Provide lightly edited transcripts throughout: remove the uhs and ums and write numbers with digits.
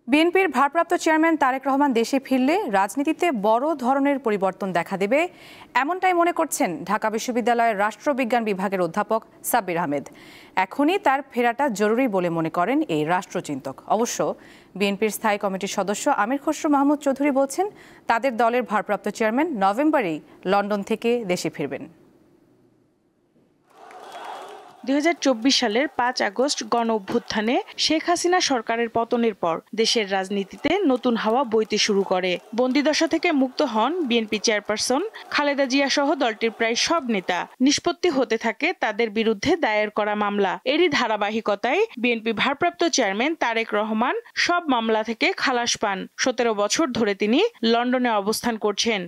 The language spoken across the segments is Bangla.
বিএনপির ভারপ্রাপ্ত চেয়ারম্যান তারেক রহমান দেশে ফিরলে রাজনীতিতে বড় ধরনের পরিবর্তন দেখা দেবে, এমনটাই মনে করছেন ঢাকা বিশ্ববিদ্যালয়ের রাষ্ট্রবিজ্ঞান বিভাগের অধ্যাপক সাব্বির আহমেদ। এখনই তার ফেরাটা জরুরি বলে মনে করেন এই রাষ্ট্রচিন্তক। অবশ্য বিএনপির স্থায়ী কমিটির সদস্য আমির খসরু মাহমুদ চৌধুরী বলছেন, তাদের দলের ভারপ্রাপ্ত চেয়ারম্যান নভেম্বরেই লন্ডন থেকে দেশে ফিরবেন। ২০২৪ সালের ৫ আগস্ট গণ-অভ্যুত্থানে শেখ হাসিনা সরকারের পতনের পর দেশের রাজনীতিতে নতুন হাওয়া বইতে শুরু করে। বন্দিদশা থেকে মুক্ত হন বিএনপি চেয়ারপারসন খালেদা জিয়া সহ দলটির প্রায় সব নেতা। নিষ্পত্তি হতে থাকে তাদের বিরুদ্ধে দায়ের করা মামলা। এরই ধারাবাহিকতায় বিএনপি ভারপ্রাপ্ত চেয়ারম্যান তারেক রহমান সব মামলা থেকে খালাস পান। ১৭ বছর ধরে তিনি লন্ডনে অবস্থান করছেন।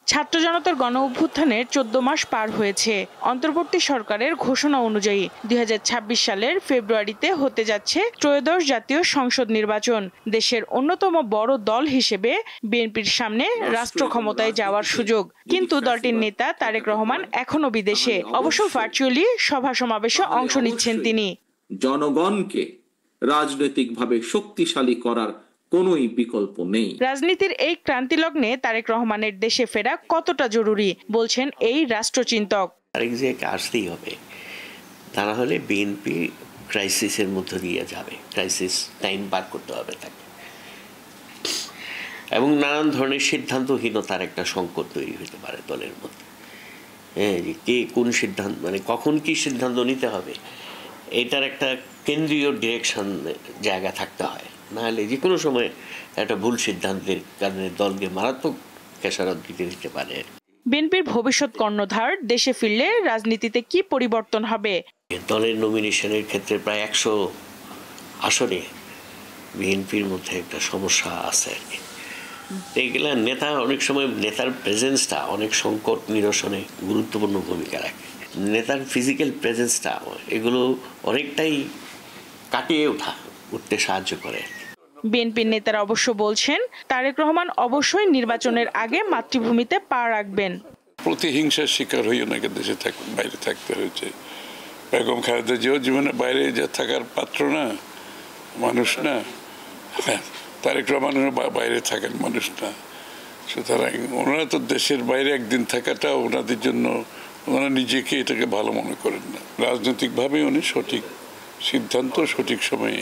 ছাত্র জনতার গণ-অভ্যুত্থানের ১৪ মাস পার হয়েছে। অন্তর্বর্তী সরকারের ঘোষণা অনুযায়ী ২০২৬ সালের ফেব্রুয়ারিতে হতে যাচ্ছে ত্রয়োদশ জাতীয় সংসদ নির্বাচন। দেশের অন্যতম বড় দল হিসেবে বিএনপির সামনে রাষ্ট্র ক্ষমতায় যাওয়ার সুযোগ, কিন্তু দলটির নেতা তারেক রহমান এখনো বিদেশে। অবশ্য ভার্চুয়ালি সভা সমাবেশে অংশ নিচ্ছেন তিনি। জনগণকে রাজনৈতিকভাবে শক্তিশালী করার কোনোই বিকল্প নেই। রাজনীতির এই ক্রান্তি লগ্নে তারেক রহমানের দেশে ফেরা কতটা জরুরি বলছেন এই রাষ্ট্রচিন্তক। তারেক জিয়াকে আসতেই হবে, তা না হলে বিএনপি ক্রাইসিসের মধ্য দিয়ে যাবে। ক্রাইসিস টাইম পার করতে হবে তাকে, এবং নানান ধরনের সিদ্ধান্তহীনতার একটা সংকট তৈরি হতে পারে দলের মধ্যে। হ্যাঁ, যে কে কোন সিদ্ধান্ত, মানে কখন কি সিদ্ধান্ত নিতে হবে, এটার একটা কেন্দ্রীয় ডিরেকশন জায়গা থাকতে হয়। নাহলে যে কোনো সময় একটা ভুল সিদ্ধান্তের কারণে দলকে মারাত্মক খেসারত দিতে পারে। বিএনপির ভবিষ্যৎ কর্ণধার দেশে ফিরলে রাজনীতিতে কি পরিবর্তন হবে? দলের নমিনেশনের ক্ষেত্রে প্রায় ১০০ আসনে বিএনপির মধ্যে একটা সমস্যা আছে আর কি। এইগুলা নেতা অনেক সময় নেতার প্রেজেন্সটা অনেক সংকট নিরসনে গুরুত্বপূর্ণ ভূমিকা রাখে। নেতার ফিজিক্যাল প্রেজেন্সটা এগুলো অনেকটাই কাটিয়ে উঠতে সাহায্য করে। বিএনপির নেতারা অবশ্য বলছেন, তারেক রহমান অবশ্যই নির্বাচনের আগে মাতৃভূমিতে পা রাখবেন। প্রতিহিংসার শিকার হয়ে ওনাকে দেশে বাইরে থাকতে হয়েছে। বেগম খালেদা জিয়াও জীবনের বাইরে যা থাকার পাত্র না, মানুষ না। তারেক রহমান বাইরে থাকেন মানুষ না। সুতরাং ওনারা তো দেশের বাইরে একদিন থাকাটা ওনাদের জন্য, ওনারা নিজেকে এটাকে ভালো মনে করেন না। রাজনৈতিকভাবে উনি সঠিক সিদ্ধান্ত সঠিক সময়ে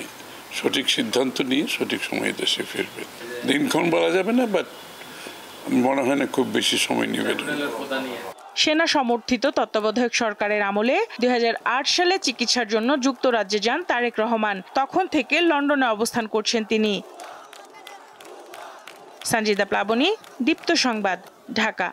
সঠিক সিদ্ধান্ত নিয়ে সঠিক সময়ে দেশে ফিরবেন। দিনক্ষণ বলা যাবে না, বাট মনে হয় না খুব বেশি সময় নেবে। সেনা সমর্থিত তত্ত্বাবধায়ক সরকারের আমলে ২০০৮ সালে চিকিৎসার জন্য যুক্তরাজ্যে যান তারেক রহমান। তখন থেকে লন্ডনে অবস্থান করছেন তিনি। সঞ্জিদা প্লাবনী, দীপ্ত সংবাদ, ঢাকা।